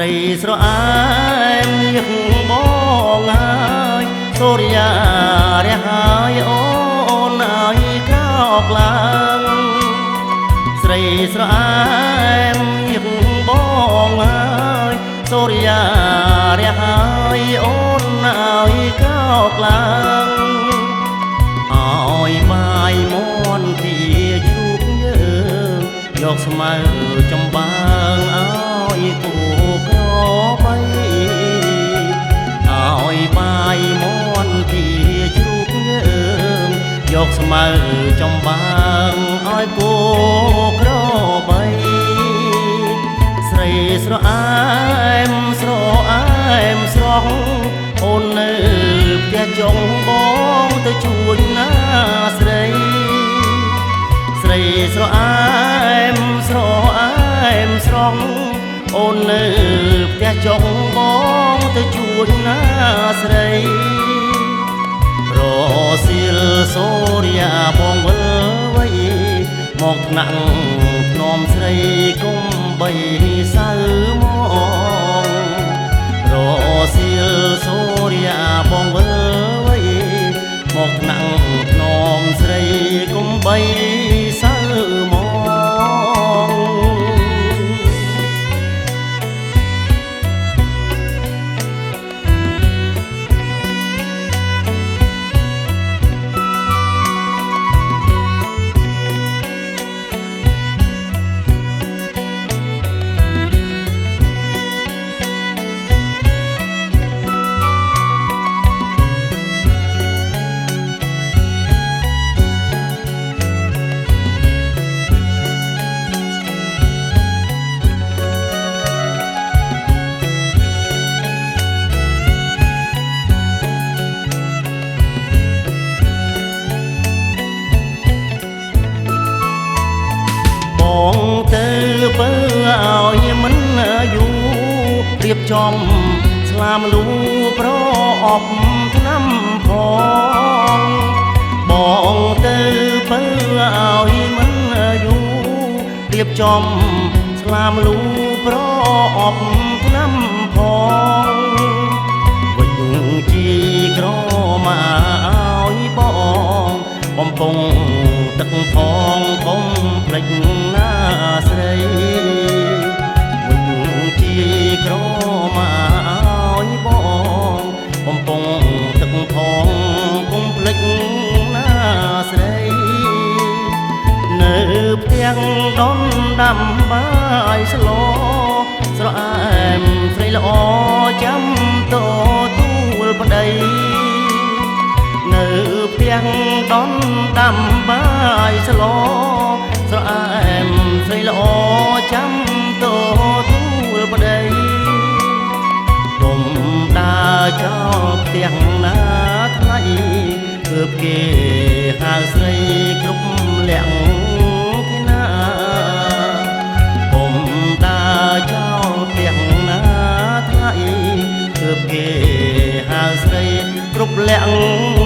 រីស្រអែមញាក់បងហើយសូរិយារះហើយអូនហើយក្រោកឡើងស្រីស្រអែមញាក់បងហើយសូរិយារះហើយអូនហើយក្រោកឡើងឲ្យបាយមន់ពីជូបយើងយកស្មៅចំបាងឲ្យគូក្របីឲ្យបាយមន់ពីជូបយើងយកស្មៅចំបាងឲ្យគូក្របីស្រីស្រអែមស្រអែមស្រស់អូននៅផ្ទះចុងបងទៅជួយណាស្រីស្រីស្រអែមស្រអែមស្រស់អូននៅផ្ទះចុងបងទៅជួយណាស្រីរសៀលសូរិយាបងវិលវៃមកថ្នាក់ភ្នំស្រីគុំបីសៅមករសៀលសូរិយាបងវិលវៃមកថ្នាក់ភ្នំស្រីគុំបីសៅមកបងទៅពើឲ្យមិនយូររៀបចំស្លាមលូប្រអប់ឆ្នាំផងបងទៅពើឲ្យមិនយូររៀបចំស្លាមលូប្រអប់ឆ្នាំផងវិញជីក្រមកឲ្យបងបំពង់ទឹកផងកុំភ្លេចណាស្រីវិញជាក្រមកឲ្យបងបំពង់ទឹកផងកុំភ្លេចណាស្រីនៅផ្ទាំងដុនដាំបាយស្លស្រអែមស្រីល្អចាំតទួលប្តីនៅផ្ទាំងដុនដាំបាយស្លស្រអែមស្រីល្អចាំតទួលប្តីគុំដើរចោលផ្ទះណាថ្លៃទើបគេហៅស្រីគ្រប់លាក់គេណាគុំដើរចោលផ្ទះណាថ្លៃទើបគេហៅស្រីគ្រប់លាក់